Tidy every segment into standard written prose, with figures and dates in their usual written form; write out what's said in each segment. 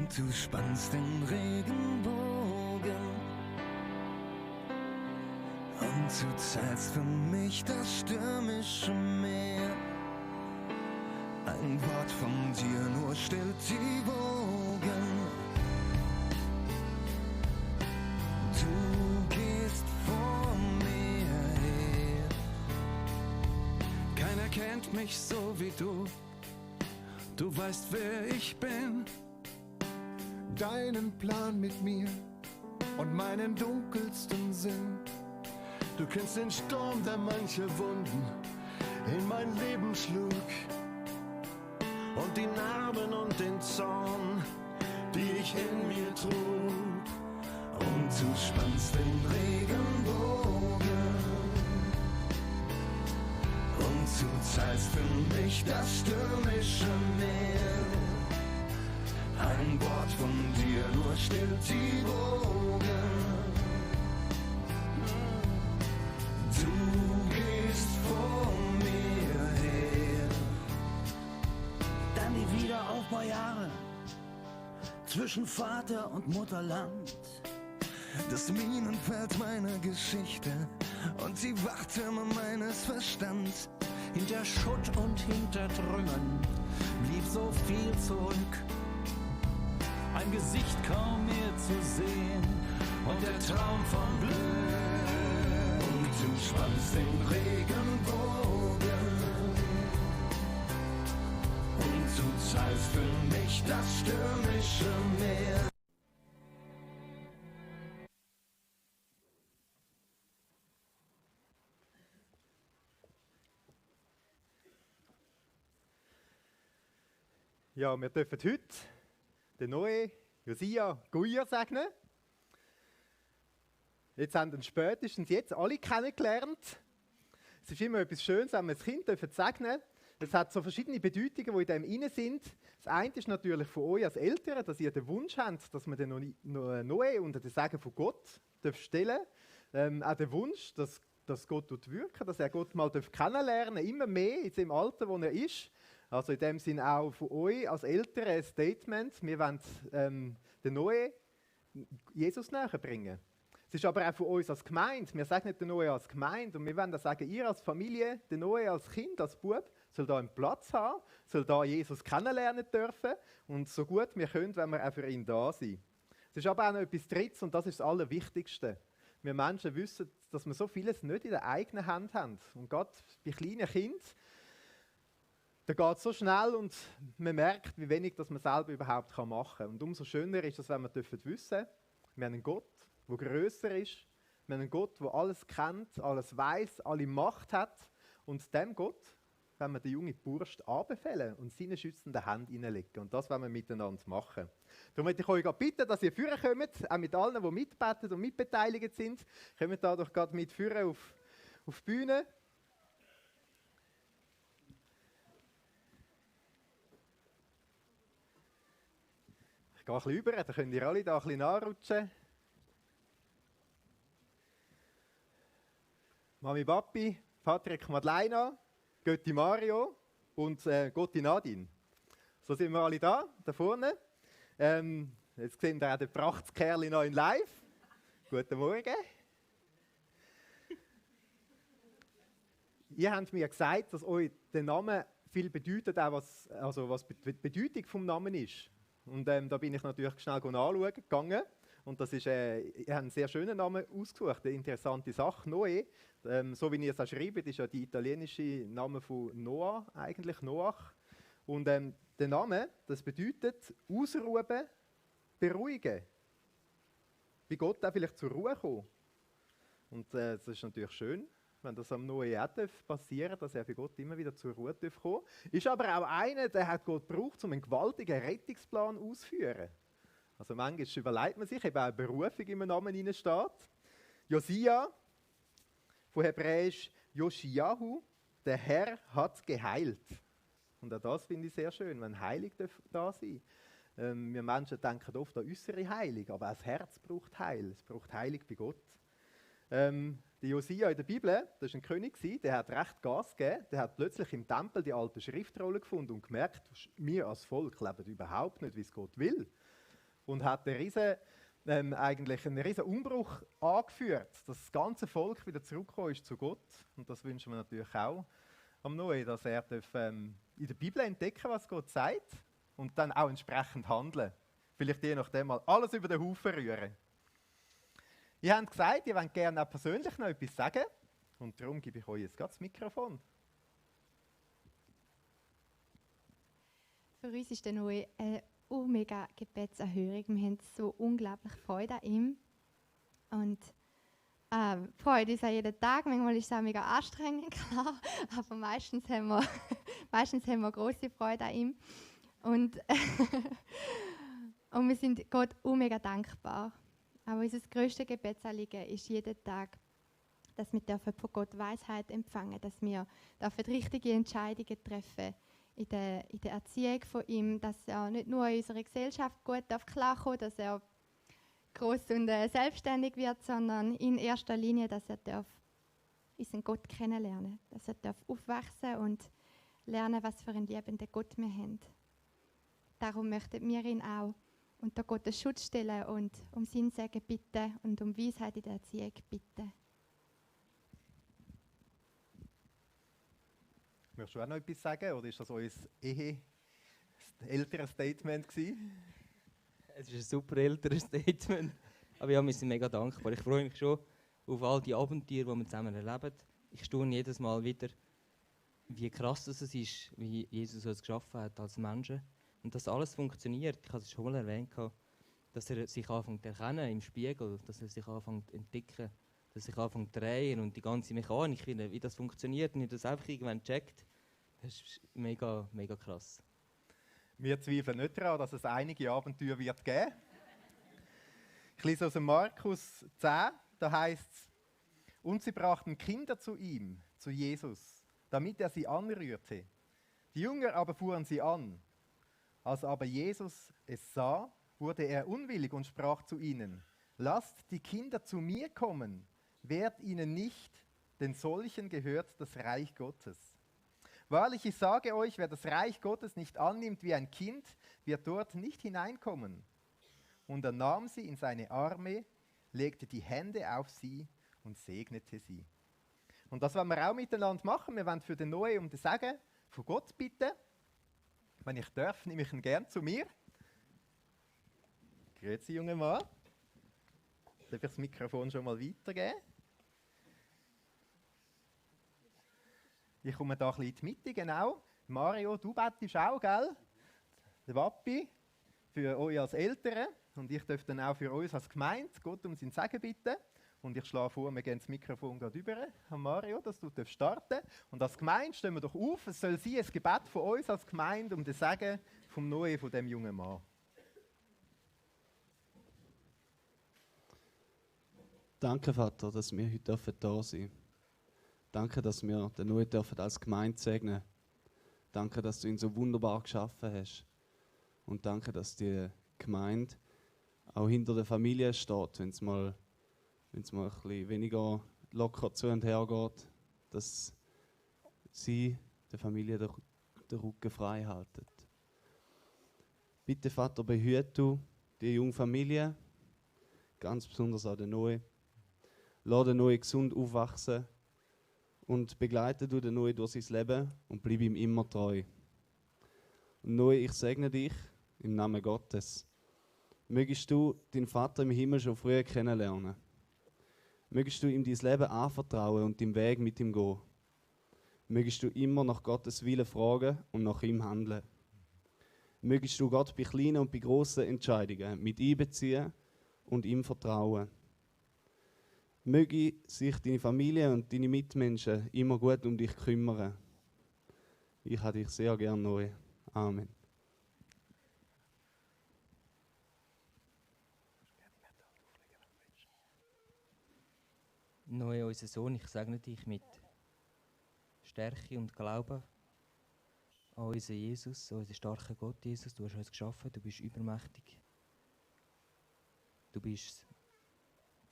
und du spannst den Regenbogen und du teilst für mich das stürmische Meer. Ein Wort von dir nur stillt die Wogen. Du gehst vor mir her. Keiner kennt mich so wie du. Du weißt, wer ich bin. Deinen Plan mit mir und meinen dunkelsten Sinn. Du kennst den Sturm, der manche Wunden in mein Leben schlug. Und die Narben und den Zorn, die ich in mir trug. Und du spannst den Regenbogen und du teilst für mich das stürmische Meer. Ein Wort von dir nur stillt die Wogen. Du gehst vor mir her. Dann die Wiederaufbaujahre zwischen Vater und Mutterland. Das Minenfeld meiner Geschichte und die Wachtürme meines Verstands. Hinter Schutt und hinter Trümmern blieb so viel zurück. Ein Gesicht kaum mehr zu sehen und der Traum vom Glück. Und du spannst den Regenbogen und du teilst für mich das stürmische Meer. Ja, wir dürfen heute den neuen Josia Guyer segnen. Jetzt haben wir ihn spätestens jetzt alle kennengelernt. Es ist immer etwas Schönes, wenn wir ein Kind segnen dürfen. Es hat so verschiedene Bedeutungen, die in dem inne sind. Das eine ist natürlich von euch als Eltern, dass ihr den Wunsch habt, dass man den Noe unter den Segen von Gott stellen darf. Auch den Wunsch, dass Gott wirken, dass er Gott mal kennenlernen darf, immer mehr in dem Alter, wo er ist. Also in dem Sinne auch von euch als Eltern ein Statement. Wir wollen den Noe Jesus näher bringen. Es ist aber auch von uns als Gemeinde. Wir sagen nicht den Noe als Gemeinde. Und wir wollen das sagen, ihr als Familie, den Noe als Kind, als Bub, soll da einen Platz haben, soll da Jesus kennenlernen dürfen. Und so gut wir können, wenn wir auch für ihn da sind. Es ist aber auch noch etwas Drittes und das ist das Allerwichtigste. Wir Menschen wissen, dass wir so vieles nicht in der eigenen Hand haben. Und gerade bei kleinen Kindern, da geht es so schnell und man merkt, wie wenig das man selber überhaupt machen kann. Und umso schöner ist es, wenn wir wissen dürfen, wir haben einen Gott, der grösser ist. Wir haben einen Gott, der alles kennt, alles weiß, alle Macht hat. Und dem Gott, wenn wir den jungen Bursch anbefehlen und seine schützende Hand hineinlegen. Und das wollen wir miteinander machen. Darum möchte ich euch bitten, dass ihr führen kommt, auch mit allen, die mitbeten und mitbeteiligt sind. Kommt da doch gerade mit führen auf die Bühne. Ich gehe ein bisschen rüber, dann könnt ihr alle da ein bisschen nachrutschen. Mami Papi, Patrick Madeleine, Götti Mario und Gotti Nadine. So sind wir alle da vorne. Jetzt sehen wir auch den Prachtskerl noch in live. Guten Morgen. Ihr habt mir gesagt, dass euch der Name viel bedeutet, auch was die Bedeutung des Namens ist. Und da bin ich natürlich schnell gegangen. Und das ist, ihr habt einen sehr schönen Namen ausgesucht, eine interessante Sache, Noe. So wie ihr es auch schreibt, ist ja die italienische Name von Noah, eigentlich Noach. Und der Name, das bedeutet ausruhen, beruhigen. Wie Gott auch vielleicht zur Ruhe kommen. Und das ist natürlich schön, wenn das am Noe auch passieren darf, dass er für Gott immer wieder zur Ruhe kommen darf. Ist aber auch einer, der hat Gott gebraucht, um einen gewaltigen Rettungsplan auszuführen. Also manchmal überlegt man sich, eben auch eine Berufung im Namen hinein steht. Josia, von Hebräisch Joshiahu, der Herr hat geheilt. Und auch das finde ich sehr schön, wenn Heilung da sein darf. Wir Menschen denken oft an äußere Heilung, aber auch das Herz braucht Heil. Es braucht Heilung bei Gott. Der Josia in der Bibel, das war ein König, der hat recht Gas gegeben. Der hat plötzlich im Tempel die alten Schriftrollen gefunden und gemerkt, wir als Volk leben überhaupt nicht, wie es Gott will. und hat eigentlich einen riesen Umbruch angeführt, dass das ganze Volk wieder zurückgekommen ist zu Gott. Und das wünschen wir natürlich auch am Noe, dass er in der Bibel entdecken, was Gott sagt und dann auch entsprechend handeln. Vielleicht je nachdem mal alles über den Haufen rühren. Ihr habt gesagt, ihr wollt gerne auch persönlich noch etwas sagen. Und darum gebe ich euch jetzt gerade das Mikrofon. Für uns ist der Noe eine mega Gebetserhörung. Wir haben so unglaublich Freude an ihm. Und freuen uns auch jeden Tag. Manchmal ist es auch mega anstrengend, klar. Aber meistens haben wir grosse Freude an ihm. Und wir sind Gott mega dankbar. Aber unser grösstes Gebetsanliegen ist jeden Tag, dass wir von Gott Weisheit empfangen, dass wir richtige Entscheidungen treffen in der Erziehung von ihm, dass er nicht nur in unserer Gesellschaft gut klarkommt, dass er groß und selbstständig wird, sondern in erster Linie, dass er unseren Gott kennenlernen darf, dass er aufwachsen und lernen, was für einen liebenden Gott wir haben. Darum möchten wir ihn auch unter Gottes Schutz stellen und um sein Segen bitten und um Weisheit in der Erziehung bitten. Möchtest du auch noch etwas sagen, oder ist das euer älteres Statement gewesen? Es ist ein super älteres Statement, aber ja, wir sind mega dankbar. Ich freue mich schon auf all die Abenteuer, die wir zusammen erleben. Ich staune jedes Mal wieder, wie krass das ist, wie Jesus uns geschaffen hat als Menschen. Und dass alles funktioniert. Ich habe es schon mal erwähnt, dass er sich anfängt zu erkennen im Spiegel, dass er sich anfängt zu entdecken, dass er sich anfängt zu drehen und die ganze Mechanik, wie das funktioniert und wie das einfach irgendwann checkt. Das ist mega, mega krass. Wir zweifeln nicht daran, dass es einige Abenteuer wird geben. Ich lese aus dem Markus 10, da heißt es: Und sie brachten Kinder zu ihm, zu Jesus, damit er sie anrührte. Die Jünger aber fuhren sie an. Als aber Jesus es sah, wurde er unwillig und sprach zu ihnen: Lasst die Kinder zu mir kommen, wehrt ihnen nicht, denn solchen gehört das Reich Gottes. Wahrlich, ich sage euch, wer das Reich Gottes nicht annimmt wie ein Kind, wird dort nicht hineinkommen. Und er nahm sie in seine Arme, legte die Hände auf sie und segnete sie. Und das wollen wir auch miteinander machen. Wir wollen für den Noe um das Segen von Gott bitten. Wenn ich darf, nehme ich ihn gern zu mir. Grüezi, junger Mann. Darf ich das Mikrofon schon mal weitergeben? Ich komme da ein bisschen in die Mitte, genau. Mario, du bettest auch, gell? Der Wappi, für euch als Eltern. Und ich darf dann auch für uns als Gemeinde Gott um sein Segen bitten. Und ich schlage vor, wir gehen das Mikrofon gerade rüber an Mario, dass du starten darfst. Und als Gemeinde stehen wir doch auf. Es soll sein ein Gebet von uns als Gemeinde um den Segen vom Noe, von dem jungen Mann. Danke, Vater, dass wir heute da sein dürfen. Danke, dass wir den Noe als Gemeinde segnen dürfen. Danke, dass du ihn so wunderbar geschaffen hast. Und danke, dass die Gemeinde auch hinter der Familie steht, wenn es mal ein bisschen weniger locker zu und her geht, dass sie der Familie den Rücken frei halten. Bitte, Vater, behüte du die junge Familie, ganz besonders auch den Noe. Lass den Noe gesund aufwachsen und begleite du den Noe durch sein Leben und bleib ihm immer treu. Und Noe, ich segne dich im Namen Gottes. Mögest du deinen Vater im Himmel schon früher kennenlernen. Mögest du ihm dein Leben anvertrauen und den Weg mit ihm gehen. Mögest du immer nach Gottes Willen fragen und nach ihm handeln. Mögest du Gott bei kleinen und bei grossen Entscheidungen mit einbeziehen und ihm vertrauen. Möge sich deine Familie und deine Mitmenschen immer gut um dich kümmern. Ich habe dich sehr gern neu. Amen. Noe, unser Sohn, ich segne dich mit Stärke und Glauben an unseren Jesus, an unseren starken Gott, Jesus. Du hast uns geschaffen, du bist übermächtig. Du bist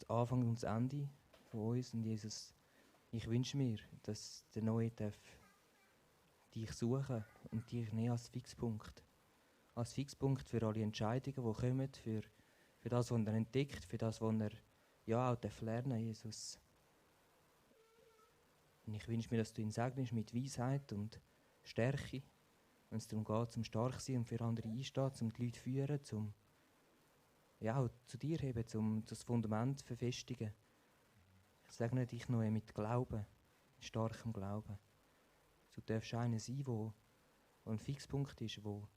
der Anfang und das Ende von uns. Und Jesus, ich wünsche mir, dass der Noe dich suchen und dich nicht als Fixpunkt als Fixpunkt für alle Entscheidungen, die kommen, für das, was er entdeckt, für das, was er ja auch lernen darf, Jesus. Und ich wünsche mir, dass du ihn segnest mit Weisheit und Stärke, wenn es darum geht, zum stark zu sein und für andere einstehen, zum die Leute führen, zum ja, auch zu dir heben, zum das Fundament zu verfestigen. Ich segne dich noch mit Glauben, mit starkem Glauben. Du darfst einer sein, der ein Fixpunkt ist, wo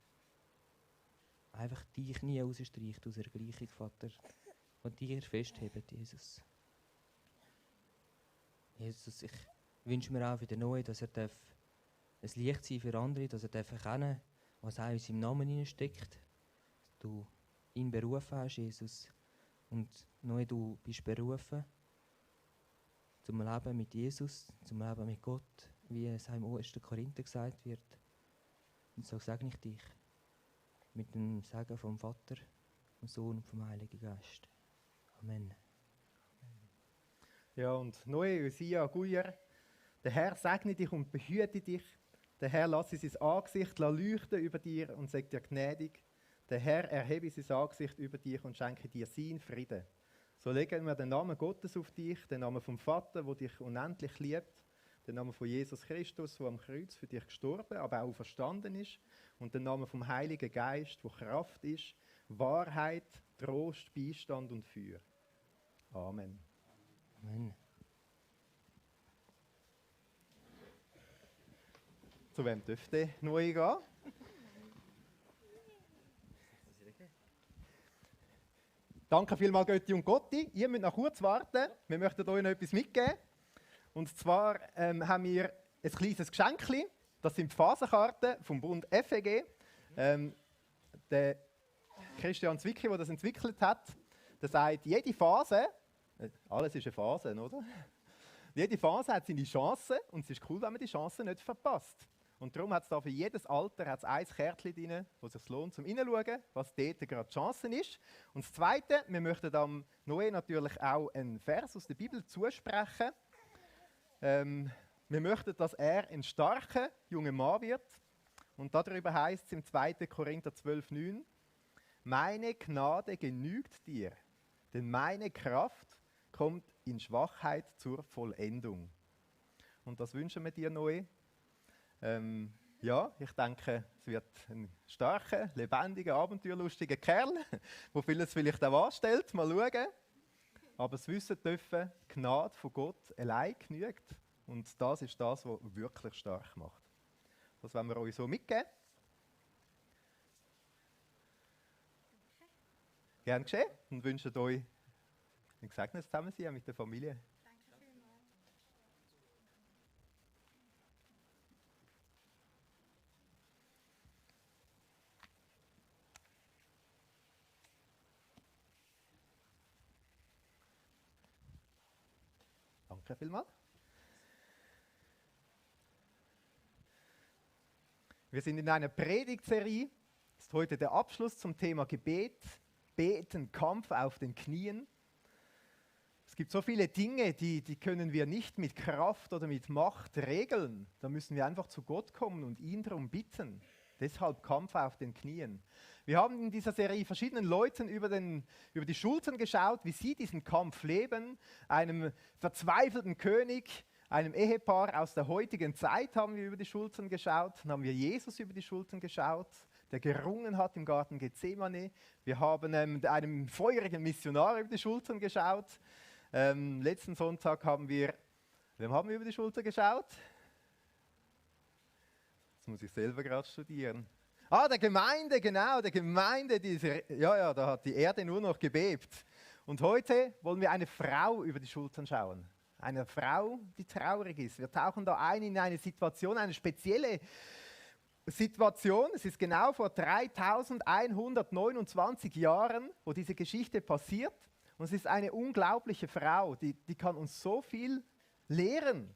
einfach dich nie rausstreicht aus der Gleichung, Vater, und dir festhebt, Jesus. Jesus, ich wünsche mir auch für den Neuen, dass er ein Licht sein für andere, dass er erkennen darf, was auch in seinem Namen steckt. Dass du ihn berufen hast, Jesus. Und neu, du bist berufen zum Leben mit Jesus, zum Leben mit Gott, wie es im 1. Korinther gesagt wird. Und so segne ich dich mit dem Segen vom Vater, vom Sohn und vom Heiligen Geist. Amen. Ja, und Noe, Usia, Guyer, der Herr segne dich und behüte dich. Der Herr lasse sein Angesicht leuchten über dir und sagt dir gnädig. Der Herr erhebe sein Angesicht über dich und schenke dir seinen Frieden. So legen wir den Namen Gottes auf dich, den Namen vom Vater, der dich unendlich liebt, den Namen von Jesus Christus, der am Kreuz für dich gestorben, aber auch verstanden ist, und den Namen vom Heiligen Geist, wo Kraft ist, Wahrheit, Trost, Beistand und Feuer. Amen. Amen. Zu wem dürfte neu gehen? Danke vielmals, Götti und Gotti. Ihr müsst noch kurz warten. Wir möchten euch noch etwas mitgeben. Und zwar haben wir ein kleines Geschenkchen. Das sind die Phasenkarten vom Bund FEG. Der Christian Zwicky, der das entwickelt hat, der sagt, jede Phase, alles ist eine Phase, oder? Jede Phase hat seine Chancen und es ist cool, wenn man die Chancen nicht verpasst. Und darum hat es da für jedes Alter ein Kärtchen drin, wo es sich lohnt, zum Hineinschauen, was dort gerade die Chancen ist. Und das Zweite, wir möchten am Noé natürlich auch einen Vers aus der Bibel zusprechen. Wir möchten, dass er ein starker junger Mann wird. Und darüber heißt es im 2. Korinther 12,9: Meine Gnade genügt dir, denn meine Kraft kommt in Schwachheit zur Vollendung. Und das wünschen wir dir, Noé. Ja, ich denke, es wird ein starker, lebendiger, abenteuerlustiger Kerl, der vieles vielleicht auch anstellt. Mal schauen. Aber das Wissen dürfen, Gnade von Gott allein genügt. Und das ist das, was wirklich stark macht. Das wollen wir euch so mitgeben. Gern geschehen und wünschen euch ein gesegnetes Zusammensein mit der Familie. Danke vielmals. Wir sind in einer Predigtserie. Das ist heute der Abschluss zum Thema Gebet, Beten, Kampf auf den Knien. Es gibt so viele Dinge, die können wir nicht mit Kraft oder mit Macht regeln. Da müssen wir einfach zu Gott kommen und ihn darum bitten. Deshalb Kampf auf den Knien. Wir haben in dieser Serie verschiedenen Leuten über die Schultern geschaut, wie sie diesen Kampf leben. Einem verzweifelten König, einem Ehepaar aus der heutigen Zeit haben wir über die Schultern geschaut. Dann haben wir Jesus über die Schultern geschaut, der gerungen hat im Garten Gethsemane. Wir haben einem feurigen Missionar über die Schultern geschaut. Letzten Sonntag haben wir, wem haben wir über die Schulter geschaut? Das muss ich selber gerade studieren. Der Gemeinde, genau, der Gemeinde, da hat die Erde nur noch gebebt. Und heute wollen wir eine Frau über die Schultern schauen. Eine Frau, die traurig ist. Wir tauchen da ein in eine Situation, eine spezielle Situation. Es ist genau vor 3129 Jahren, wo diese Geschichte passiert. Und es ist eine unglaubliche Frau, die kann uns so viel lehren.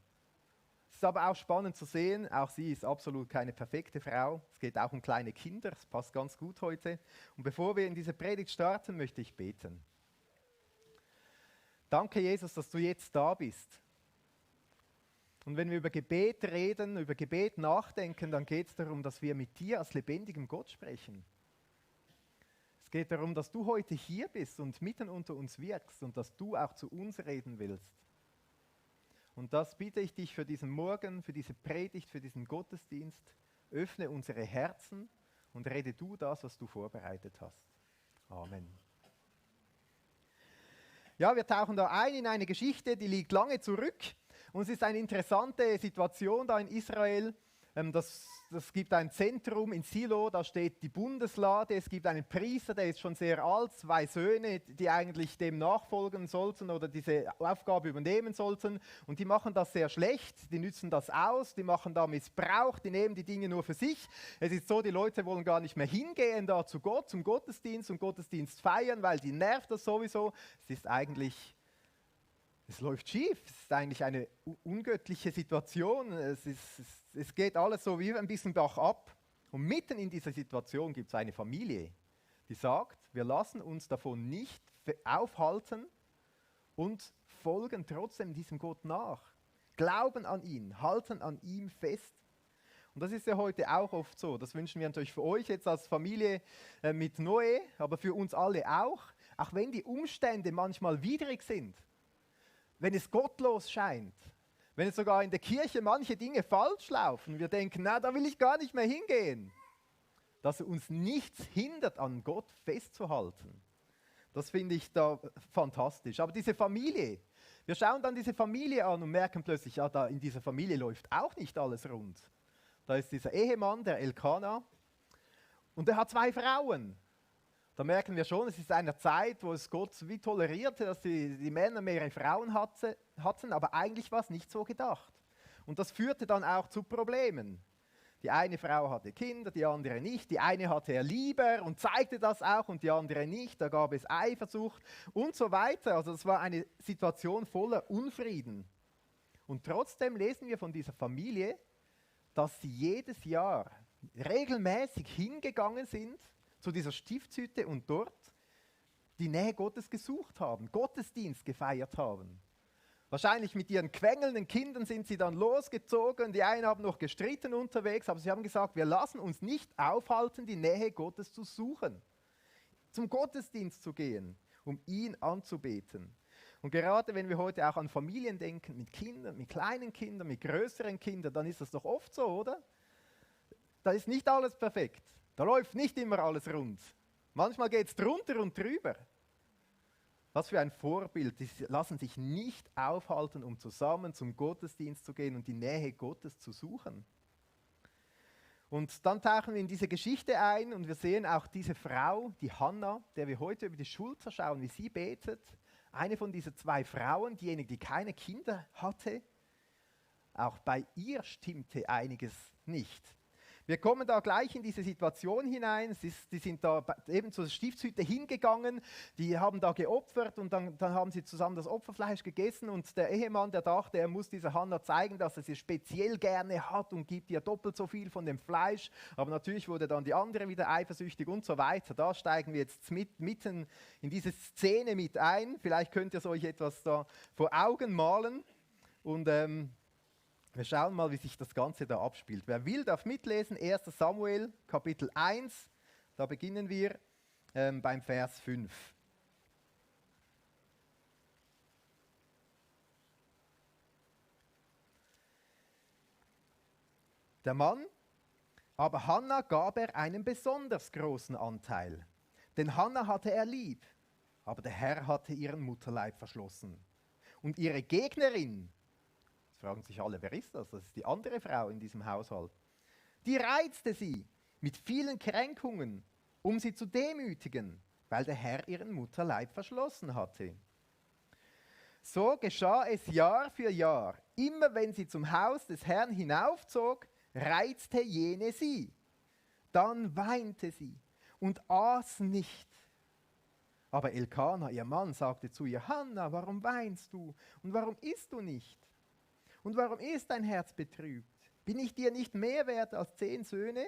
Es ist aber auch spannend zu sehen, auch sie ist absolut keine perfekte Frau. Es geht auch um kleine Kinder, das passt ganz gut heute. Und bevor wir in diese Predigt starten, möchte ich beten. Danke, Jesus, dass du jetzt da bist. Und wenn wir über Gebet reden, über Gebet nachdenken, dann geht es darum, dass wir mit dir als lebendigem Gott sprechen. geht darum, dass du heute hier bist und mitten unter uns wirkst und dass du auch zu uns reden willst. Und das bitte ich dich für diesen Morgen, für diese Predigt, für diesen Gottesdienst. Öffne unsere Herzen und rede du das, was du vorbereitet hast. Amen. Ja, wir tauchen da ein in eine Geschichte, die liegt lange zurück. Und es ist eine interessante Situation da in Israel. Das gibt ein Zentrum in Silo, da steht die Bundeslade, es gibt einen Priester, der ist schon sehr alt, 2 Söhne, die eigentlich dem nachfolgen sollten oder diese Aufgabe übernehmen sollten. Und die machen das sehr schlecht, die nützen das aus, die machen da Missbrauch, die nehmen die Dinge nur für sich. Es ist so, die Leute wollen gar nicht mehr hingehen da zu Gott, zum Gottesdienst und Gottesdienst feiern, weil die nervt das sowieso. Es läuft schief, es ist eigentlich eine ungöttliche Situation, es geht alles so wie ein bisschen bergab. Und mitten in dieser Situation gibt es eine Familie, die sagt, wir lassen uns davon nicht aufhalten und folgen trotzdem diesem Gott nach. Glauben an ihn, halten an ihm fest. Und das ist ja heute auch oft so, das wünschen wir natürlich für euch jetzt als Familie mit Noé, aber für uns alle auch wenn die Umstände manchmal widrig sind. Wenn es gottlos scheint, wenn es sogar in der Kirche manche Dinge falsch laufen, wir denken, na, da will ich gar nicht mehr hingehen, dass uns nichts hindert, an Gott festzuhalten. Das finde ich da fantastisch. Aber diese Familie, wir schauen dann diese Familie an und merken plötzlich, ja, da in dieser Familie läuft auch nicht alles rund. Da ist dieser Ehemann, der Elkana, und der hat 2 Frauen. Da merken wir schon, es ist eine Zeit, wo es Gott wie tolerierte, dass die Männer mehrere Frauen hatten, aber eigentlich war es nicht so gedacht. Und das führte dann auch zu Problemen. Die eine Frau hatte Kinder, die andere nicht. Die eine hatte er lieber und zeigte das auch und die andere nicht. Da gab es Eifersucht und so weiter. Also es war eine Situation voller Unfrieden. Und trotzdem lesen wir von dieser Familie, dass sie jedes Jahr regelmäßig hingegangen sind zu dieser Stiftshütte und dort die Nähe Gottes gesucht haben, Gottesdienst gefeiert haben. Wahrscheinlich mit ihren quengelnden Kindern sind sie dann losgezogen, die einen haben noch gestritten unterwegs, aber sie haben gesagt, wir lassen uns nicht aufhalten, die Nähe Gottes zu suchen, zum Gottesdienst zu gehen, um ihn anzubeten. Und gerade wenn wir heute auch an Familien denken, mit Kindern, mit kleinen Kindern, mit größeren Kindern, dann ist das doch oft so, oder? Da ist nicht alles perfekt. Da läuft nicht immer alles rund. Manchmal geht es drunter und drüber. Was für ein Vorbild. Die lassen sich nicht aufhalten, um zusammen zum Gottesdienst zu gehen und die Nähe Gottes zu suchen. Und dann tauchen wir in diese Geschichte ein und wir sehen auch diese Frau, die Hannah, der wir heute über die Schulter schauen, wie sie betet. Eine von diesen 2 Frauen, diejenige, die keine Kinder hatte. Auch bei ihr stimmte einiges nicht. Wir kommen da gleich in diese Situation hinein. Die sind da eben zur Stiftshütte hingegangen, die haben da geopfert und dann haben sie zusammen das Opferfleisch gegessen und der Ehemann, der dachte, er muss dieser Hannah zeigen, dass er sie speziell gerne hat und gibt ihr doppelt so viel von dem Fleisch. Aber natürlich wurde dann die andere wieder eifersüchtig und so weiter. Da steigen wir jetzt mitten in diese Szene mit ein. Vielleicht könnt ihr euch etwas da vor Augen malen und wir schauen mal, wie sich das Ganze da abspielt. Wer will, darf mitlesen. 1. Samuel, Kapitel 1. Da beginnen wir beim Vers 5. Der Mann, aber Hannah gab er einen besonders großen Anteil. Denn Hannah hatte er lieb, aber der Herr hatte ihren Mutterleib verschlossen. Und ihre Gegnerin, fragen sich alle, wer ist das? Das ist die andere Frau in diesem Haushalt. Die reizte sie mit vielen Kränkungen, um sie zu demütigen, weil der Herr ihren Mutterleib verschlossen hatte. So geschah es Jahr für Jahr. Immer wenn sie zum Haus des Herrn hinaufzog, reizte jene sie. Dann weinte sie und aß nicht. Aber Elkana, ihr Mann, sagte zu ihr, Hannah, warum weinst du und warum isst du nicht? Und warum ist dein Herz betrübt? Bin ich dir nicht mehr wert als 10 Söhne?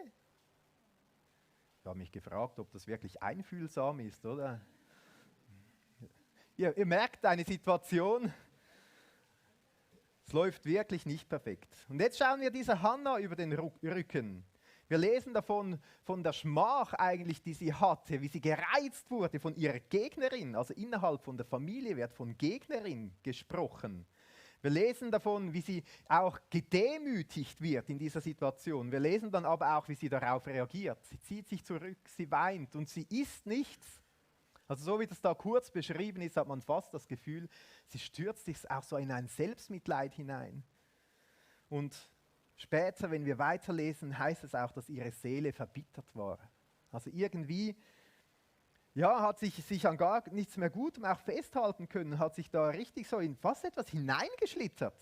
Ich habe mich gefragt, ob das wirklich einfühlsam ist, oder? Ihr merkt eine Situation, es läuft wirklich nicht perfekt. Und jetzt schauen wir dieser Hannah über den Rücken. Wir lesen davon, von der Schmach eigentlich, die sie hatte, wie sie gereizt wurde von ihrer Gegnerin. Also innerhalb von der Familie wird von Gegnerin gesprochen. Wir lesen davon, wie sie auch gedemütigt wird in dieser Situation. Wir lesen dann aber auch, wie sie darauf reagiert. Sie zieht sich zurück, sie weint und sie isst nichts. Also so wie das da kurz beschrieben ist, hat man fast das Gefühl, sie stürzt sich auch so in ein Selbstmitleid hinein. Und später, wenn wir weiterlesen, heißt es auch, dass ihre Seele verbittert war. Also irgendwie hat sich an gar nichts mehr Gutem auch festhalten können, hat sich da richtig so in fast etwas hineingeschlittert.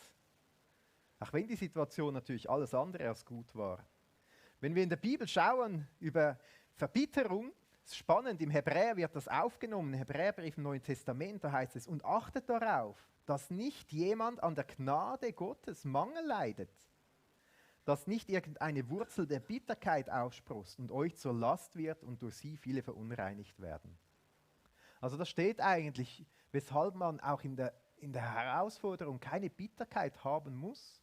Auch wenn die Situation natürlich alles andere als gut war. Wenn wir in der Bibel schauen über Verbitterung, ist spannend, im Hebräer wird das aufgenommen, im Hebräerbrief im Neuen Testament, da heißt es, und achtet darauf, dass nicht jemand an der Gnade Gottes Mangel leidet, dass nicht irgendeine Wurzel der Bitterkeit aufsproßt und euch zur Last wird und durch sie viele verunreinigt werden. Also das steht eigentlich, weshalb man auch in der Herausforderung keine Bitterkeit haben muss,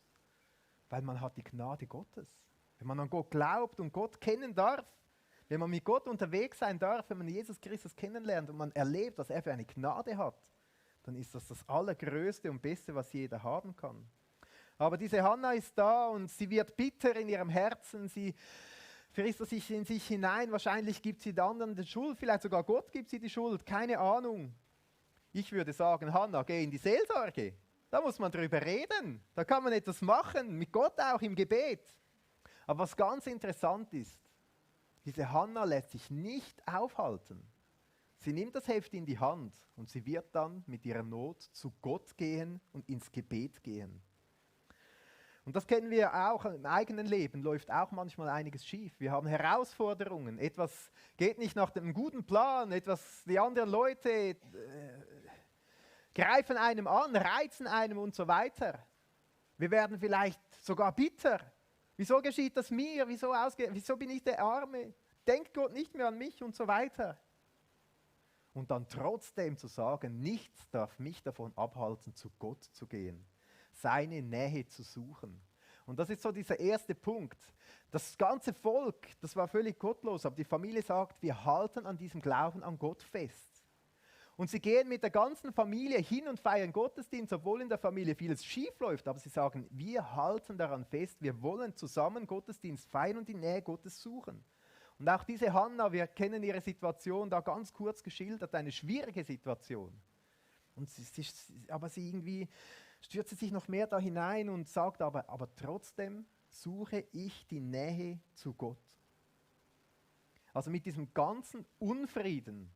weil man hat die Gnade Gottes. Wenn man an Gott glaubt und Gott kennen darf, wenn man mit Gott unterwegs sein darf, wenn man Jesus Christus kennenlernt und man erlebt, was er für eine Gnade hat, dann ist das das Allergrößte und Beste, was jeder haben kann. Aber diese Hannah ist da und sie wird bitter in ihrem Herzen, sie frisst sich in sich hinein, wahrscheinlich gibt sie den anderen die Schuld, vielleicht sogar Gott gibt sie die Schuld, keine Ahnung. Ich würde sagen, Hannah, geh in die Seelsorge, da muss man drüber reden, da kann man etwas machen, mit Gott auch im Gebet. Aber was ganz interessant ist, diese Hannah lässt sich nicht aufhalten. Sie nimmt das Heft in die Hand und sie wird dann mit ihrer Not zu Gott gehen und ins Gebet gehen. Und das kennen wir auch im eigenen Leben, läuft auch manchmal einiges schief. Wir haben Herausforderungen, etwas geht nicht nach dem guten Plan, die anderen Leute greifen einem an, reizen einem und so weiter. Wir werden vielleicht sogar bitter. Wieso geschieht das mir? Wieso bin ich der Arme? Denkt Gott nicht mehr an mich und so weiter. Und dann trotzdem zu sagen, nichts darf mich davon abhalten, zu Gott zu gehen, seine Nähe zu suchen. Und das ist so dieser erste Punkt. Das ganze Volk, das war völlig gottlos, aber die Familie sagt, wir halten an diesem Glauben an Gott fest. Und sie gehen mit der ganzen Familie hin und feiern Gottesdienst, obwohl in der Familie vieles schief läuft. Aber sie sagen, wir halten daran fest, wir wollen zusammen Gottesdienst feiern und die Nähe Gottes suchen. Und auch diese Hannah, wir kennen ihre Situation da ganz kurz geschildert, eine schwierige Situation. Aber sie irgendwie stürzt sich noch mehr da hinein und sagt aber trotzdem suche ich die Nähe zu Gott. Also mit diesem ganzen Unfrieden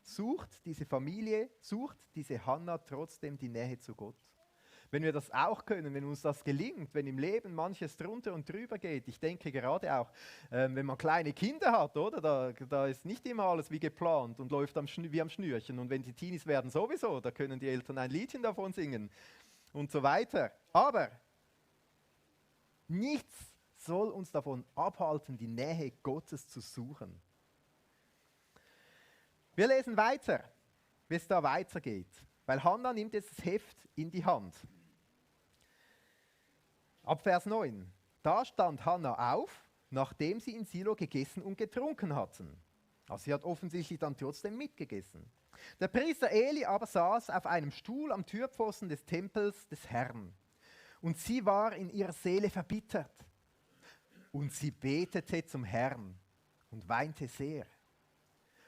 sucht diese Hannah trotzdem die Nähe zu Gott. Wenn wir das auch können, wenn uns das gelingt, wenn im Leben manches drunter und drüber geht, ich denke gerade auch, wenn man kleine Kinder hat, oder, da ist nicht immer alles wie geplant und läuft wie am Schnürchen. Und wenn die Teenies werden sowieso, da können die Eltern ein Liedchen davon singen und so weiter. Aber nichts soll uns davon abhalten, die Nähe Gottes zu suchen. Wir lesen weiter, wie es da weitergeht. Weil Hannah nimmt jetzt das Heft in die Hand. Ab Vers 9. Da stand Hannah auf, nachdem sie in Silo gegessen und getrunken hatten. Also sie hat offensichtlich dann trotzdem mitgegessen. Der Priester Eli aber saß auf einem Stuhl am Türpfosten des Tempels des Herrn. Und sie war in ihrer Seele verbittert. Und sie betete zum Herrn und weinte sehr.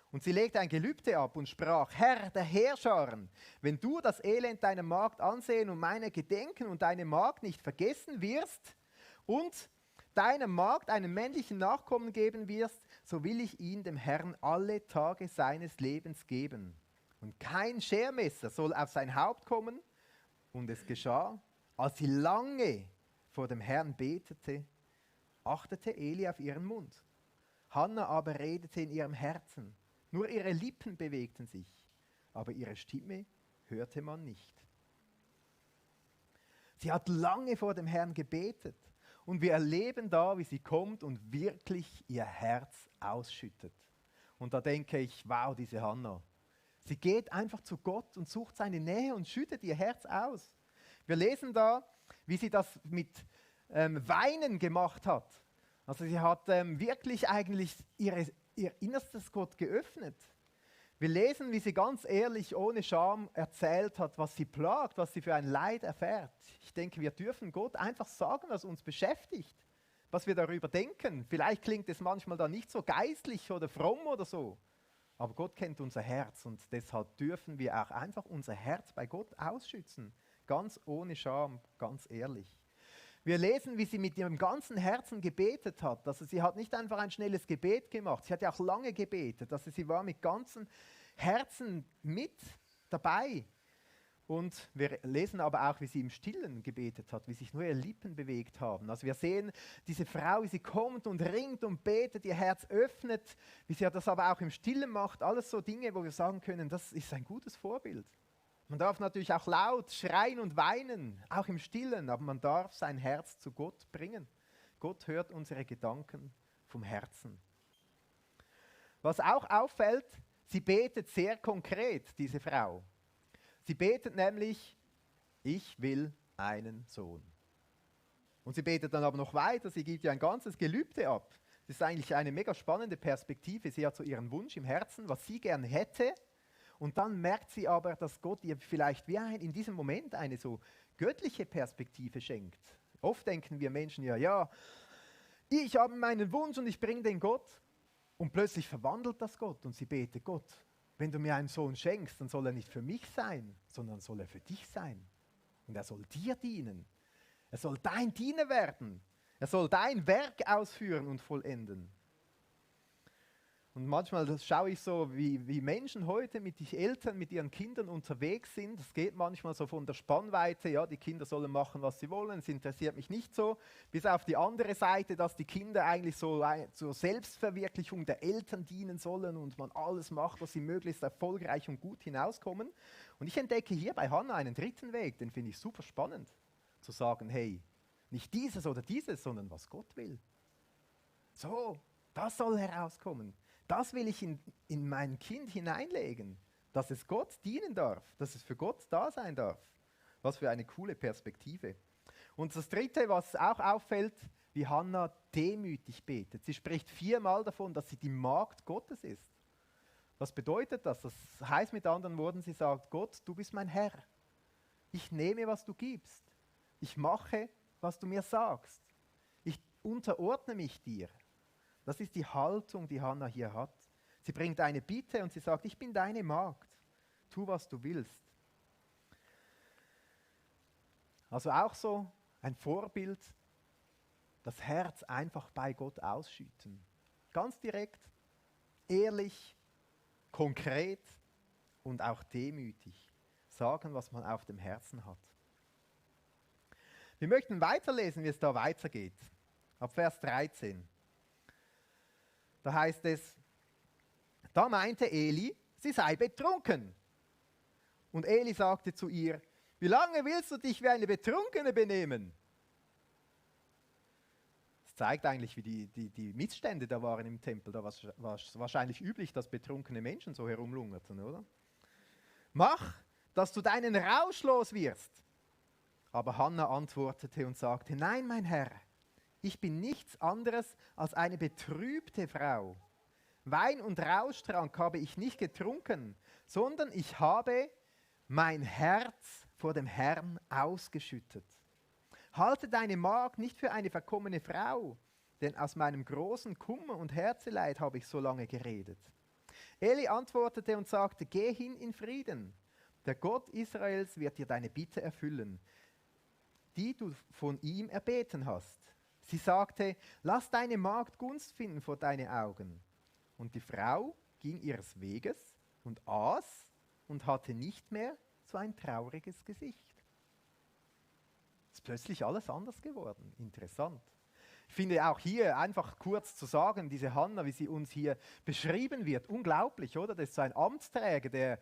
Und sie legte ein Gelübde ab und sprach, Herr der Heerscharen, wenn du das Elend deiner Magd ansehen und meine gedenken und deine Magd nicht vergessen wirst und deiner Magd einen männlichen Nachkommen geben wirst, so will ich ihn dem Herrn alle Tage seines Lebens geben. Und kein Schermesser soll auf sein Haupt kommen. Und es geschah, als sie lange vor dem Herrn betete, achtete Eli auf ihren Mund. Hannah aber redete in ihrem Herzen. Nur ihre Lippen bewegten sich, aber ihre Stimme hörte man nicht. Sie hat lange vor dem Herrn gebetet und wir erleben da, wie sie kommt und wirklich ihr Herz ausschüttet. Und da denke ich, wow, diese Hannah. Sie geht einfach zu Gott und sucht seine Nähe und schüttet ihr Herz aus. Wir lesen da, wie sie das mit Weinen gemacht hat. Also sie hat wirklich eigentlich ihr Innerstes Gott geöffnet. Wir lesen, wie sie ganz ehrlich, ohne Scham erzählt hat, was sie plagt, was sie für ein Leid erfährt. Ich denke, wir dürfen Gott einfach sagen, was uns beschäftigt, was wir darüber denken. Vielleicht klingt es manchmal dann nicht so geistlich oder fromm oder so, aber Gott kennt unser Herz und deshalb dürfen wir auch einfach unser Herz bei Gott ausschützen. Ganz ohne Scham, ganz ehrlich. Wir lesen, wie sie mit ihrem ganzen Herzen gebetet hat. Also sie hat nicht einfach ein schnelles Gebet gemacht, sie hat ja auch lange gebetet. Also sie war mit ganzem Herzen mit dabei. Und wir lesen aber auch, wie sie im Stillen gebetet hat, wie sich nur ihre Lippen bewegt haben. Also wir sehen diese Frau, wie sie kommt und ringt und betet, ihr Herz öffnet, wie sie das aber auch im Stillen macht. Alles so Dinge, wo wir sagen können, das ist ein gutes Vorbild. Man darf natürlich auch laut schreien und weinen, auch im Stillen, aber man darf sein Herz zu Gott bringen. Gott hört unsere Gedanken vom Herzen. Was auch auffällt, sie betet sehr konkret, diese Frau. Sie betet nämlich, ich will einen Sohn. Und sie betet dann aber noch weiter, sie gibt ja ein ganzes Gelübde ab. Das ist eigentlich eine mega spannende Perspektive. Sie hat so ihren Wunsch im Herzen, was sie gern hätte. Und dann merkt sie aber, dass Gott ihr vielleicht wie in diesem Moment eine so göttliche Perspektive schenkt. Oft denken wir Menschen ja, ich habe meinen Wunsch und ich bringe den Gott. Und plötzlich verwandelt das Gott und sie betet, Gott, wenn du mir einen Sohn schenkst, dann soll er nicht für mich sein, sondern soll er für dich sein. Und er soll dir dienen. Er soll dein Diener werden. Er soll dein Werk ausführen und vollenden. Und manchmal schaue ich so, wie Menschen heute mit den Eltern, mit ihren Kindern unterwegs sind. Das geht manchmal so von der Spannweite, ja, die Kinder sollen machen, was sie wollen, es interessiert mich nicht so, bis auf die andere Seite, dass die Kinder eigentlich so zur Selbstverwirklichung der Eltern dienen sollen und man alles macht, dass sie möglichst erfolgreich und gut hinauskommen. Und ich entdecke hier bei Hannah einen dritten Weg, den finde ich super spannend, zu sagen, hey, nicht dieses oder dieses, sondern was Gott will. So, das soll herauskommen. Das will ich in mein Kind hineinlegen, dass es Gott dienen darf, dass es für Gott da sein darf. Was für eine coole Perspektive. Und das Dritte, was auch auffällt, wie Hannah demütig betet. Sie spricht 4-mal davon, dass sie die Magd Gottes ist. Was bedeutet das? Das heißt mit anderen Worten, sie sagt, Gott, du bist mein Herr. Ich nehme, was du gibst. Ich mache, was du mir sagst. Ich unterordne mich dir. Das ist die Haltung, die Hannah hier hat. Sie bringt eine Bitte und sie sagt, ich bin deine Magd. Tu, was du willst. Also auch so ein Vorbild, das Herz einfach bei Gott ausschütten. Ganz direkt, ehrlich, konkret und auch demütig. Sagen, was man auf dem Herzen hat. Wir möchten weiterlesen, wie es da weitergeht. Ab Vers 13. Da heißt es, da meinte Eli, sie sei betrunken. Und Eli sagte zu ihr, wie lange willst du dich wie eine Betrunkene benehmen? Das zeigt eigentlich, wie die Missstände da waren im Tempel. Da war es wahrscheinlich üblich, dass betrunkene Menschen so herumlungerten, oder? Mach, dass du deinen Rausch los wirst. Aber Hannah antwortete und sagte, nein, mein Herr, ich bin nichts anderes als eine betrübte Frau. Wein und Rauschtrank habe ich nicht getrunken, sondern ich habe mein Herz vor dem Herrn ausgeschüttet. Halte deine Magd nicht für eine verkommene Frau, denn aus meinem großen Kummer und Herzeleid habe ich so lange geredet. Eli antwortete und sagte, geh hin in Frieden. Der Gott Israels wird dir deine Bitte erfüllen, die du von ihm erbeten hast. Sie sagte, lass deine Magd Gunst finden vor deine Augen. Und die Frau ging ihres Weges und aß und hatte nicht mehr so ein trauriges Gesicht. Ist plötzlich alles anders geworden. Interessant. Ich finde auch hier einfach kurz zu sagen, diese Hannah, wie sie uns hier beschrieben wird, unglaublich, oder? Das ist so ein Amtsträger, der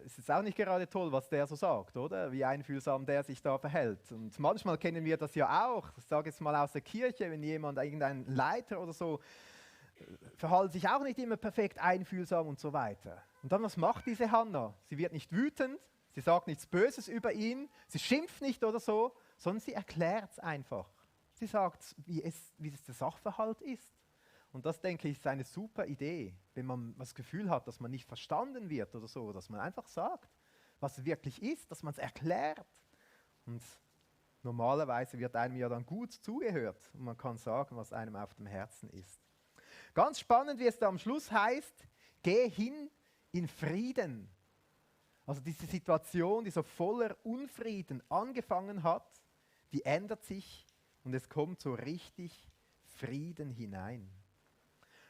es ist auch nicht gerade toll, was der so sagt, oder? Wie einfühlsam der sich da verhält. Und manchmal kennen wir das ja auch, ich sage jetzt mal aus der Kirche, wenn jemand, irgendein Leiter oder so, verhält sich auch nicht immer perfekt einfühlsam und so weiter. Und dann, was macht diese Hannah? Sie wird nicht wütend, sie sagt nichts Böses über ihn, sie schimpft nicht oder so, sondern sie erklärt es einfach. Sie sagt, wie es der Sachverhalt ist. Und das, denke ich, ist eine super Idee, wenn man das Gefühl hat, dass man nicht verstanden wird oder so, dass man einfach sagt, was es wirklich ist, dass man es erklärt. Und normalerweise wird einem ja dann gut zugehört und man kann sagen, was einem auf dem Herzen ist. Ganz spannend, wie es da am Schluss heißt, geh hin in Frieden. Also diese Situation, die so voller Unfrieden angefangen hat, die ändert sich und es kommt so richtig Frieden hinein.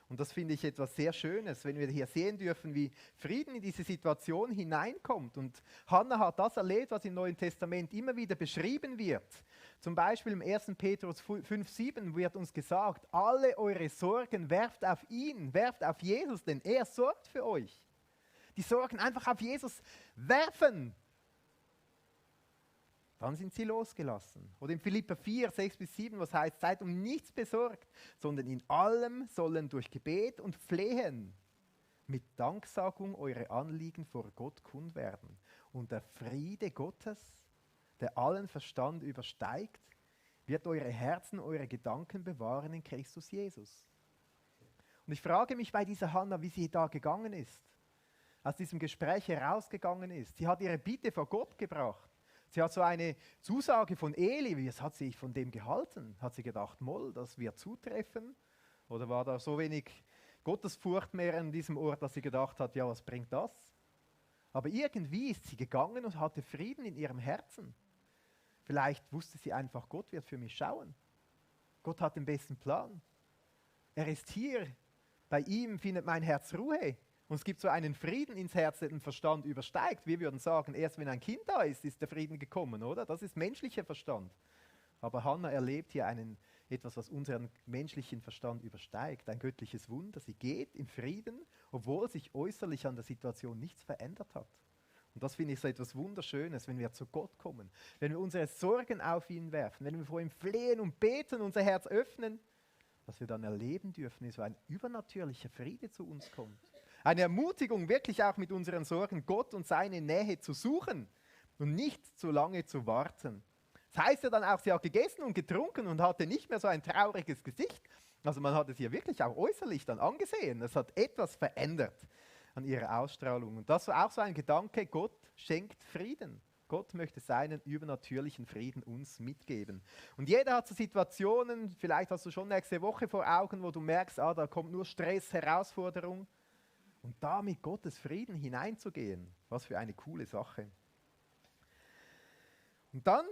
Und das finde ich etwas sehr Schönes, wenn wir hier sehen dürfen, wie Frieden in diese Situation hineinkommt. Und Hannah hat das erlebt, was im Neuen Testament immer wieder beschrieben wird. Zum Beispiel im 1. Petrus 5,7 wird uns gesagt, alle eure Sorgen werft auf ihn, werft auf Jesus, denn er sorgt für euch. Die Sorgen einfach auf Jesus werfen. Dann sind sie losgelassen. Oder in Philipper 4, 6-7, was heißt, seid um nichts besorgt, sondern in allem sollen durch Gebet und Flehen mit Danksagung eure Anliegen vor Gott kund werden. Und der Friede Gottes, der allen Verstand übersteigt, wird eure Herzen, eure Gedanken bewahren in Christus Jesus. Und ich frage mich bei dieser Hannah, wie sie da gegangen ist, aus diesem Gespräch herausgegangen ist. Sie hat ihre Bitte vor Gott gebracht. Sie hat so eine Zusage von Eli, wie hat sie sich von dem gehalten? Hat sie gedacht, moll, das wird zutreffen? Oder war da so wenig Gottesfurcht mehr an diesem Ort, dass sie gedacht hat, ja, was bringt das? Aber irgendwie ist sie gegangen und hatte Frieden in ihrem Herzen. Vielleicht wusste sie einfach, Gott wird für mich schauen. Gott hat den besten Plan. Er ist hier, bei ihm findet mein Herz Ruhe. Und es gibt so einen Frieden ins Herz, der den Verstand übersteigt. Wir würden sagen, erst wenn ein Kind da ist, ist der Frieden gekommen, oder? Das ist menschlicher Verstand. Aber Hannah erlebt hier etwas, was unseren menschlichen Verstand übersteigt. Ein göttliches Wunder. Sie geht im Frieden, obwohl sich äußerlich an der Situation nichts verändert hat. Und das finde ich so etwas Wunderschönes, wenn wir zu Gott kommen. Wenn wir unsere Sorgen auf ihn werfen, wenn wir vor ihm flehen und beten, unser Herz öffnen, was wir dann erleben dürfen, ist, so ein übernatürlicher Friede zu uns kommt. Eine Ermutigung, wirklich auch mit unseren Sorgen Gott und seine Nähe zu suchen und nicht zu lange zu warten. Das heißt ja dann auch, sie hat gegessen und getrunken und hatte nicht mehr so ein trauriges Gesicht. Also man hat es ihr wirklich auch äußerlich dann angesehen. Es hat etwas verändert an ihrer Ausstrahlung. Und das war auch so ein Gedanke, Gott schenkt Frieden. Gott möchte seinen übernatürlichen Frieden uns mitgeben. Und jeder hat so Situationen, vielleicht hast du schon nächste Woche vor Augen, wo du merkst, da kommt nur Stress, Herausforderung. Und da mit Gottes Frieden hineinzugehen, was für eine coole Sache. Und dann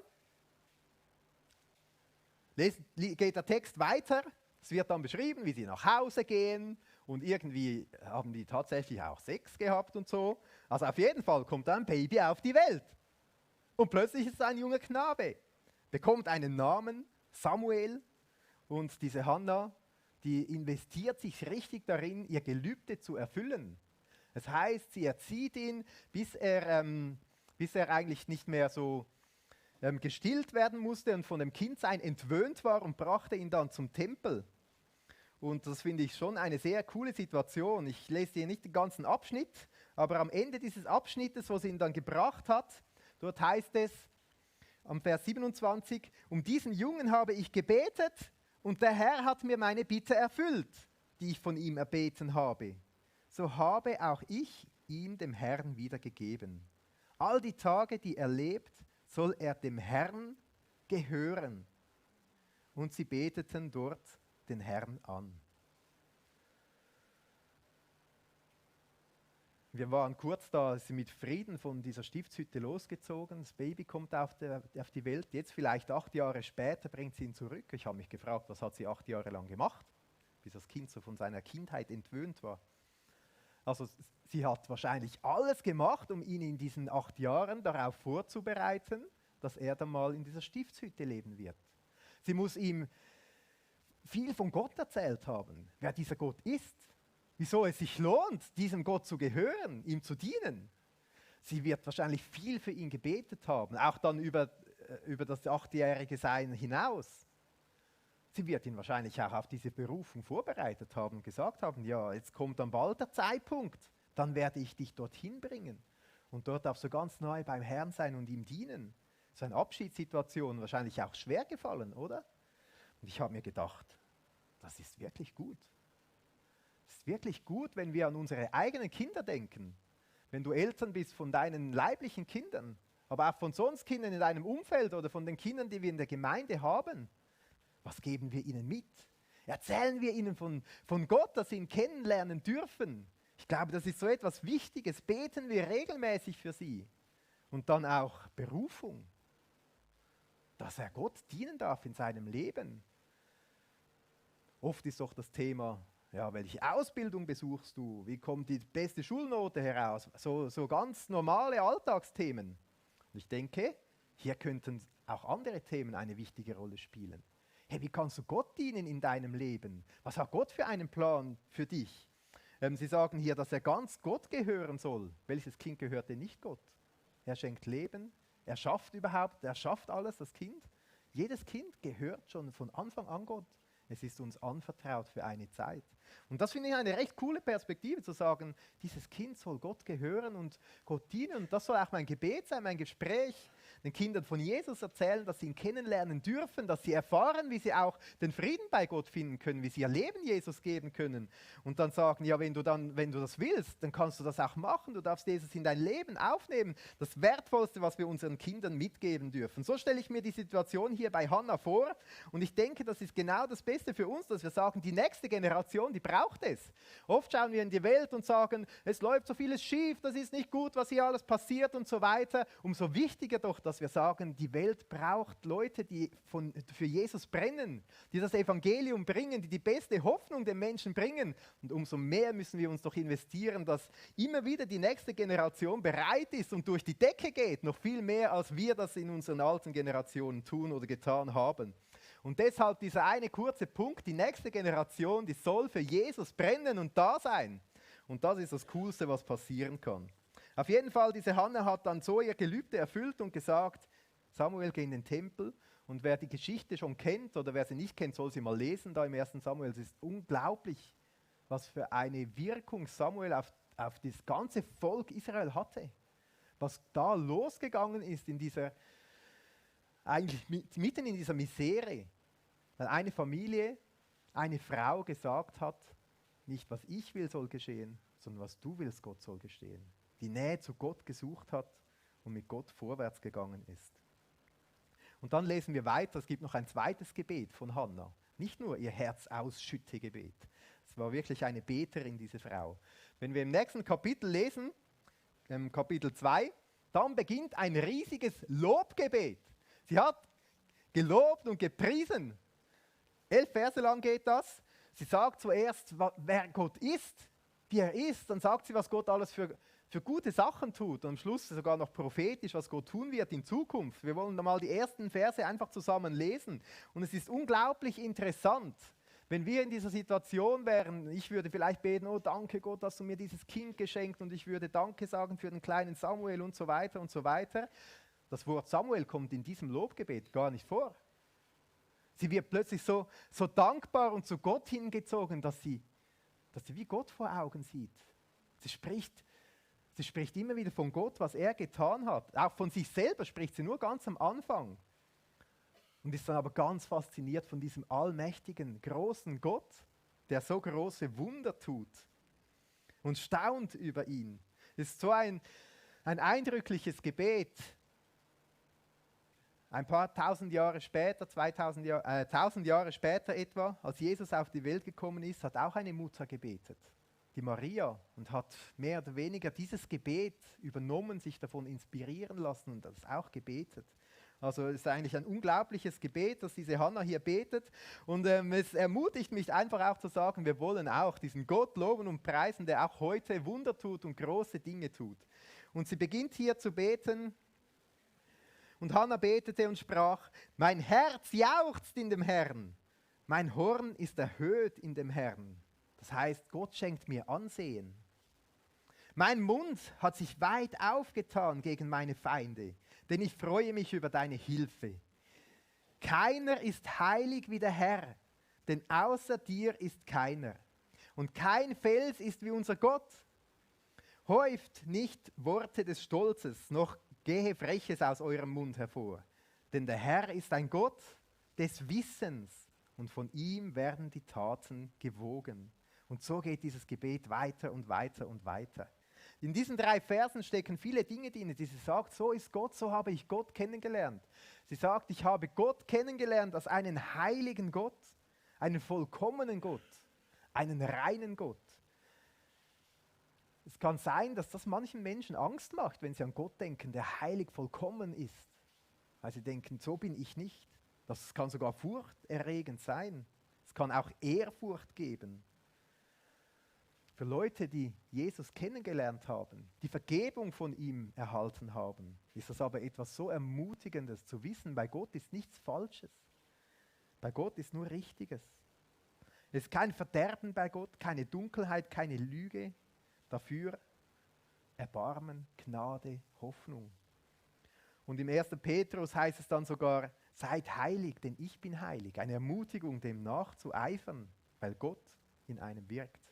geht der Text weiter. Es wird dann beschrieben, wie sie nach Hause gehen und irgendwie haben die tatsächlich auch Sex gehabt und so. Also auf jeden Fall kommt ein Baby auf die Welt. Und plötzlich ist es ein junger Knabe, bekommt einen Namen, Samuel, und diese Hannah, die investiert sich richtig darin, ihr Gelübde zu erfüllen. Das heißt, sie erzieht ihn, bis er eigentlich nicht mehr so gestillt werden musste und von dem Kindsein entwöhnt war und brachte ihn dann zum Tempel. Und das finde ich schon eine sehr coole Situation. Ich lese hier nicht den ganzen Abschnitt, aber am Ende dieses Abschnittes, wo sie ihn dann gebracht hat, dort heißt es, am Vers 27, um diesen Jungen habe ich gebetet, und der Herr hat mir meine Bitte erfüllt, die ich von ihm erbeten habe. So habe auch ich ihm dem Herrn wiedergegeben. All die Tage, die er lebt, soll er dem Herrn gehören. Und sie beteten dort den Herrn an. Wir waren kurz da, sie mit Frieden von dieser Stiftshütte losgezogen. Das Baby kommt auf die Welt. Jetzt vielleicht 8 Jahre später bringt sie ihn zurück. Ich habe mich gefragt, was hat sie 8 Jahre lang gemacht, bis das Kind so von seiner Kindheit entwöhnt war. Also sie hat wahrscheinlich alles gemacht, um ihn in diesen 8 Jahren darauf vorzubereiten, dass er dann mal in dieser Stiftshütte leben wird. Sie muss ihm viel von Gott erzählt haben, wer dieser Gott ist. Wieso es sich lohnt, diesem Gott zu gehören, ihm zu dienen. Sie wird wahrscheinlich viel für ihn gebetet haben, auch dann über das 8-jährige Sein hinaus. Sie wird ihn wahrscheinlich auch auf diese Berufung vorbereitet haben, gesagt haben, ja, jetzt kommt dann bald der Zeitpunkt, dann werde ich dich dorthin bringen. Und dort darfst du ganz neu beim Herrn sein und ihm dienen. So eine Abschiedssituation, wahrscheinlich auch schwer gefallen, oder? Und ich habe mir gedacht, das ist wirklich gut. Es ist wirklich gut, wenn wir an unsere eigenen Kinder denken. Wenn du Eltern bist von deinen leiblichen Kindern, aber auch von sonst Kindern in deinem Umfeld oder von den Kindern, die wir in der Gemeinde haben. Was geben wir ihnen mit? Erzählen wir ihnen von Gott, dass sie ihn kennenlernen dürfen. Ich glaube, das ist so etwas Wichtiges. Beten wir regelmäßig für sie. Und dann auch Berufung, dass er Gott dienen darf in seinem Leben. Oft ist doch das Thema, ja, welche Ausbildung besuchst du? Wie kommt die beste Schulnote heraus? So ganz normale Alltagsthemen. Und ich denke, hier könnten auch andere Themen eine wichtige Rolle spielen. Hey, wie kannst du Gott dienen in deinem Leben? Was hat Gott für einen Plan für dich? Sie sagen hier, dass er ganz Gott gehören soll. Welches Kind gehört denn nicht Gott? Er schenkt Leben, er schafft überhaupt, er schafft alles, das Kind. Jedes Kind gehört schon von Anfang an Gott. Es ist uns anvertraut für eine Zeit. Und das finde ich eine recht coole Perspektive, zu sagen, dieses Kind soll Gott gehören und Gott dienen. Und das soll auch mein Gebet sein, mein Gespräch, den Kindern von Jesus erzählen, dass sie ihn kennenlernen dürfen, dass sie erfahren, wie sie auch den Frieden bei Gott finden können, wie sie ihr Leben Jesus geben können. Und dann sagen, ja, wenn du das willst, dann kannst du das auch machen. Du darfst Jesus in dein Leben aufnehmen. Das Wertvollste, was wir unseren Kindern mitgeben dürfen. So stelle ich mir die Situation hier bei Hannah vor. Und ich denke, das ist genau das Beste für uns, dass wir sagen, die nächste Generation, die braucht es. Oft schauen wir in die Welt und sagen, es läuft so vieles schief, das ist nicht gut, was hier alles passiert und so weiter. Umso wichtiger doch, dass wir sagen, die Welt braucht Leute, die für Jesus brennen, die das Evangelium bringen, die die beste Hoffnung den Menschen bringen. Und umso mehr müssen wir uns doch investieren, dass immer wieder die nächste Generation bereit ist und durch die Decke geht, noch viel mehr, als wir das in unseren alten Generationen tun oder getan haben. Und deshalb dieser eine kurze Punkt, die nächste Generation, die soll für Jesus brennen und da sein. Und das ist das Coolste, was passieren kann. Auf jeden Fall, diese Hannah hat dann so ihr Gelübde erfüllt und gesagt, Samuel, geh in den Tempel. Und wer die Geschichte schon kennt oder wer sie nicht kennt, soll sie mal lesen, da im 1. Samuel. Es ist unglaublich, was für eine Wirkung Samuel auf das ganze Volk Israel hatte. Was da losgegangen ist in dieser, eigentlich mitten in dieser Misere. Weil eine Familie, eine Frau gesagt hat, nicht was ich will soll geschehen, sondern was du willst, Gott soll geschehen. Die Nähe zu Gott gesucht hat und mit Gott vorwärts gegangen ist. Und dann lesen wir weiter, es gibt noch ein zweites Gebet von Hannah. Nicht nur ihr Herzausschüttegebet. Es war wirklich eine Beterin, diese Frau. Wenn wir im nächsten Kapitel lesen, Kapitel 2, dann beginnt ein riesiges Lobgebet. Sie hat gelobt und gepriesen. 11 Verse lang geht das. Sie sagt zuerst, wer Gott ist, wie er ist. Dann sagt sie, was Gott alles für gute Sachen tut. Und am Schluss sogar noch prophetisch, was Gott tun wird in Zukunft. Wir wollen da mal die ersten Verse einfach zusammen lesen. Und es ist unglaublich interessant, wenn wir in dieser Situation wären. Ich würde vielleicht beten, oh danke Gott, dass du mir dieses Kind geschenkt, und ich würde Danke sagen für den kleinen Samuel und so weiter und so weiter. Das Wort Samuel kommt in diesem Lobgebet gar nicht vor. Sie wird plötzlich so dankbar und zu Gott hingezogen, dass sie wie Gott vor Augen sieht. Sie spricht immer wieder von Gott, was er getan hat. Auch von sich selber spricht sie nur ganz am Anfang. Und ist dann aber ganz fasziniert von diesem allmächtigen, großen Gott, der so große Wunder tut. Und staunt über ihn. Es ist so ein eindrückliches Gebet. Ein paar 1000 Jahre später, 1000 Jahre später etwa, als Jesus auf die Welt gekommen ist, hat auch eine Mutter gebetet, die Maria, und hat mehr oder weniger dieses Gebet übernommen, sich davon inspirieren lassen und das auch gebetet. Also es ist eigentlich ein unglaubliches Gebet, das diese Hannah hier betet, und es ermutigt mich einfach auch zu sagen, wir wollen auch diesen Gott loben und preisen, der auch heute Wunder tut und große Dinge tut. Und sie beginnt hier zu beten. Und Hannah betete und sprach, mein Herz jauchzt in dem Herrn, mein Horn ist erhöht in dem Herrn. Das heißt, Gott schenkt mir Ansehen. Mein Mund hat sich weit aufgetan gegen meine Feinde, denn ich freue mich über deine Hilfe. Keiner ist heilig wie der Herr, denn außer dir ist keiner. Und kein Fels ist wie unser Gott. Häuft nicht Worte des Stolzes, noch gehe Freches aus eurem Mund hervor. Denn der Herr ist ein Gott des Wissens und von ihm werden die Taten gewogen. Und so geht dieses Gebet weiter und weiter und weiter. In diesen 3 Versen stecken viele Dinge drin, die sie sagt, so ist Gott, so habe ich Gott kennengelernt. Sie sagt, ich habe Gott kennengelernt als einen heiligen Gott, einen vollkommenen Gott, einen reinen Gott. Es kann sein, dass das manchen Menschen Angst macht, wenn sie an Gott denken, der heilig vollkommen ist. Weil sie denken, so bin ich nicht. Das kann sogar furchterregend sein. Es kann auch Ehrfurcht geben. Für Leute, die Jesus kennengelernt haben, die Vergebung von ihm erhalten haben, ist das aber etwas so Ermutigendes zu wissen, bei Gott ist nichts Falsches. Bei Gott ist nur Richtiges. Es ist kein Verderben bei Gott, keine Dunkelheit, keine Lüge. Dafür Erbarmen, Gnade, Hoffnung. Und im 1. Petrus heißt es dann sogar, seid heilig, denn ich bin heilig. Eine Ermutigung, dem nachzueifern, weil Gott in einem wirkt.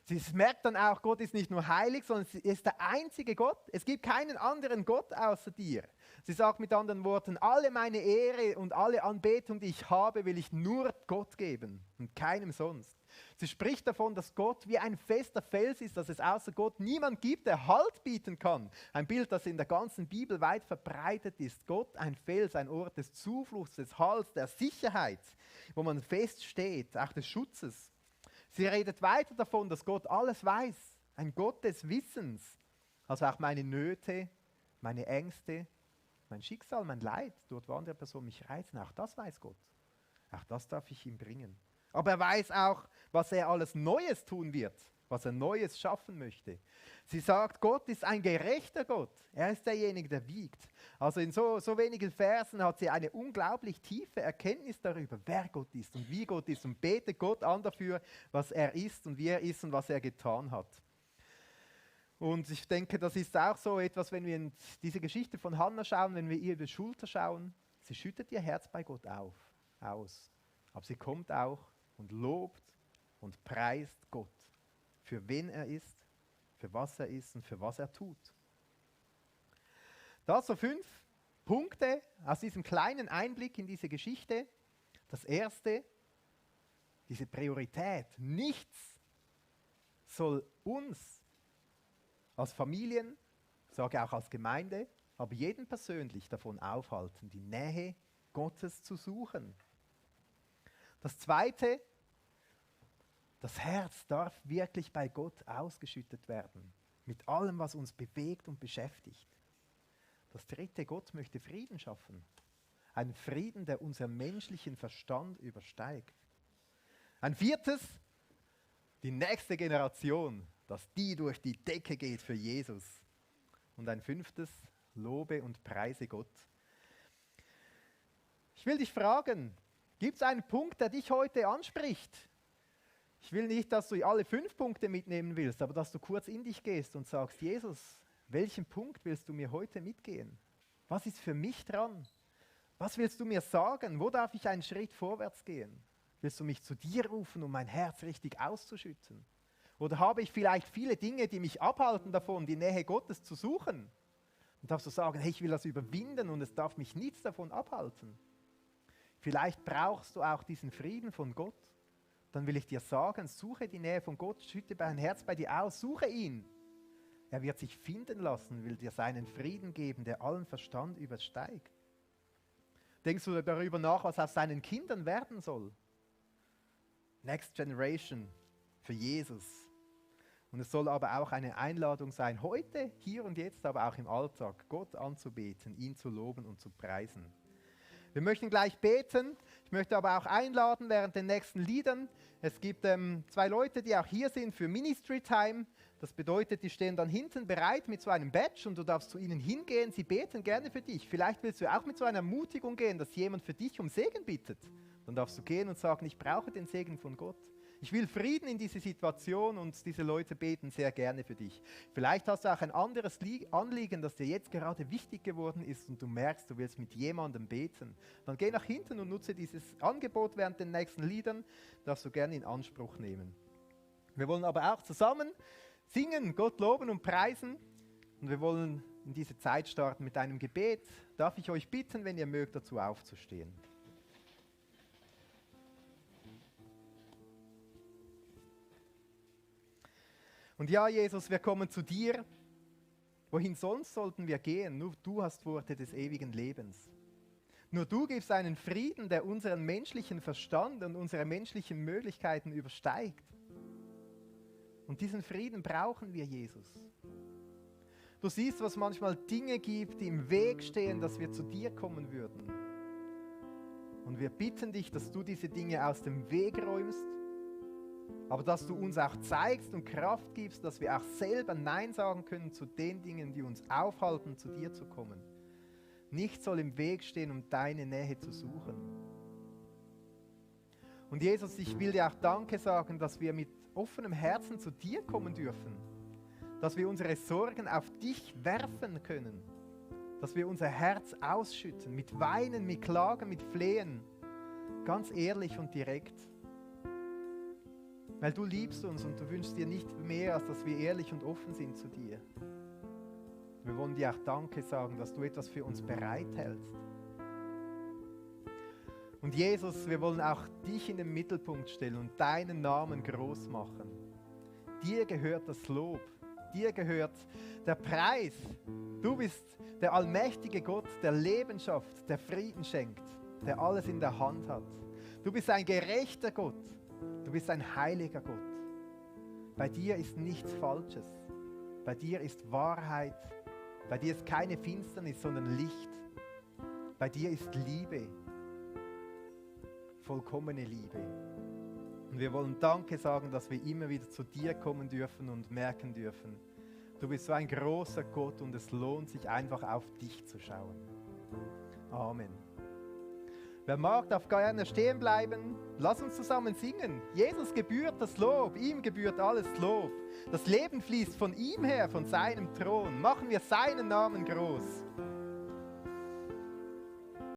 Sie merkt dann auch, Gott ist nicht nur heilig, sondern er ist der einzige Gott. Es gibt keinen anderen Gott außer dir. Sie sagt mit anderen Worten, alle meine Ehre und alle Anbetung, die ich habe, will ich nur Gott geben und keinem sonst. Sie spricht davon, dass Gott wie ein fester Fels ist, dass es außer Gott niemand gibt, der Halt bieten kann. Ein Bild, das in der ganzen Bibel weit verbreitet ist. Gott ein Fels, ein Ort des Zufluchts, des Halts, der Sicherheit, wo man fest steht, auch des Schutzes. Sie redet weiter davon, dass Gott alles weiß, ein Gott des Wissens. Also auch meine Nöte, meine Ängste, mein Schicksal, mein Leid, dort wo andere Personen mich reizen, auch das weiß Gott. Auch das darf ich ihm bringen. Aber er weiß auch, was er alles Neues tun wird, was er Neues schaffen möchte. Sie sagt, Gott ist ein gerechter Gott. Er ist derjenige, der wiegt. Also in so wenigen Versen hat sie eine unglaublich tiefe Erkenntnis darüber, wer Gott ist und wie Gott ist und betet Gott an dafür, was er ist und wie er ist und was er getan hat. Und ich denke, das ist auch so etwas, wenn wir in diese Geschichte von Hannah schauen, wenn wir ihr über die Schulter schauen, sie schüttet ihr Herz bei Gott aus. Aber sie kommt auch und lobt und preist Gott, für wen er ist, für was er ist und für was er tut. Das so 5 Punkte aus diesem kleinen Einblick in diese Geschichte. Das erste, diese Priorität. Nichts soll uns als Familien, sage auch als Gemeinde, aber jeden persönlich davon aufhalten, die Nähe Gottes zu suchen. Das zweite, das Herz darf wirklich bei Gott ausgeschüttet werden, mit allem, was uns bewegt und beschäftigt. Das dritte, Gott möchte Frieden schaffen. Ein Frieden, der unseren menschlichen Verstand übersteigt. Ein viertes, die nächste Generation, dass die durch die Decke geht für Jesus. Und ein fünftes, lobe und preise Gott. Ich will dich fragen, gibt es einen Punkt, der dich heute anspricht? Ich will nicht, dass du alle 5 Punkte mitnehmen willst, aber dass du kurz in dich gehst und sagst, Jesus, welchen Punkt willst du mir heute mitgehen? Was ist für mich dran? Was willst du mir sagen? Wo darf ich einen Schritt vorwärts gehen? Willst du mich zu dir rufen, um mein Herz richtig auszuschütten? Oder habe ich vielleicht viele Dinge, die mich abhalten davon, die Nähe Gottes zu suchen? Und darfst du sagen, hey, ich will das überwinden und es darf mich nichts davon abhalten. Vielleicht brauchst du auch diesen Frieden von Gott. Dann will ich dir sagen, suche die Nähe von Gott, schütte dein Herz bei dir aus, suche ihn. Er wird sich finden lassen, will dir seinen Frieden geben, der allen Verstand übersteigt. Denkst du darüber nach, was aus seinen Kindern werden soll? Next Generation für Jesus. Und es soll aber auch eine Einladung sein, heute, hier und jetzt, aber auch im Alltag, Gott anzubeten, ihn zu loben und zu preisen. Wir möchten gleich beten. Ich möchte aber auch einladen während den nächsten Liedern. Es gibt 2 Leute, die auch hier sind für Ministry Time. Das bedeutet, die stehen dann hinten bereit mit so einem Badge und du darfst zu ihnen hingehen. Sie beten gerne für dich. Vielleicht willst du auch mit so einer Ermutigung gehen, dass jemand für dich um Segen bittet. Dann darfst du gehen und sagen, ich brauche den Segen von Gott. Ich will Frieden in diese Situation und diese Leute beten sehr gerne für dich. Vielleicht hast du auch ein anderes Anliegen, das dir jetzt gerade wichtig geworden ist und du merkst, du willst mit jemandem beten. Dann geh nach hinten und nutze dieses Angebot während den nächsten Liedern, das du gerne in Anspruch nehmen. Wir wollen aber auch zusammen singen, Gott loben und preisen und wir wollen in diese Zeit starten mit einem Gebet. Darf ich euch bitten, wenn ihr mögt, dazu aufzustehen. Und ja, Jesus, wir kommen zu dir. Wohin sonst sollten wir gehen? Nur du hast Worte des ewigen Lebens. Nur du gibst einen Frieden, der unseren menschlichen Verstand und unsere menschlichen Möglichkeiten übersteigt. Und diesen Frieden brauchen wir, Jesus. Du siehst, was manchmal Dinge gibt, die im Weg stehen, dass wir zu dir kommen würden. Und wir bitten dich, dass du diese Dinge aus dem Weg räumst, aber dass du uns auch zeigst und Kraft gibst, dass wir auch selber Nein sagen können zu den Dingen, die uns aufhalten, zu dir zu kommen. Nichts soll im Weg stehen, um deine Nähe zu suchen. Und Jesus, ich will dir auch Danke sagen, dass wir mit offenem Herzen zu dir kommen dürfen. Dass wir unsere Sorgen auf dich werfen können. Dass wir unser Herz ausschütten, mit Weinen, mit Klagen, mit Flehen. Ganz ehrlich und direkt. Weil du liebst uns und du wünschst dir nicht mehr, als dass wir ehrlich und offen sind zu dir. Wir wollen dir auch Danke sagen, dass du etwas für uns bereithältst. Und Jesus, wir wollen auch dich in den Mittelpunkt stellen und deinen Namen groß machen. Dir gehört das Lob, dir gehört der Preis. Du bist der allmächtige Gott, der Leben schafft, der Frieden schenkt, der alles in der Hand hat. Du bist ein gerechter Gott, du bist ein heiliger Gott. Bei dir ist nichts Falsches, bei dir ist Wahrheit, bei dir ist keine Finsternis, sondern Licht. Bei dir ist Liebe. Vollkommene Liebe. Und wir wollen Danke sagen, dass wir immer wieder zu dir kommen dürfen und merken dürfen, du bist so ein großer Gott und es lohnt sich einfach auf dich zu schauen. Amen. Wer mag, darf gerne stehen bleiben. Lass uns zusammen singen. Jesus gebührt das Lob, ihm gebührt alles Lob. Das Leben fließt von ihm her, von seinem Thron. Machen wir seinen Namen groß.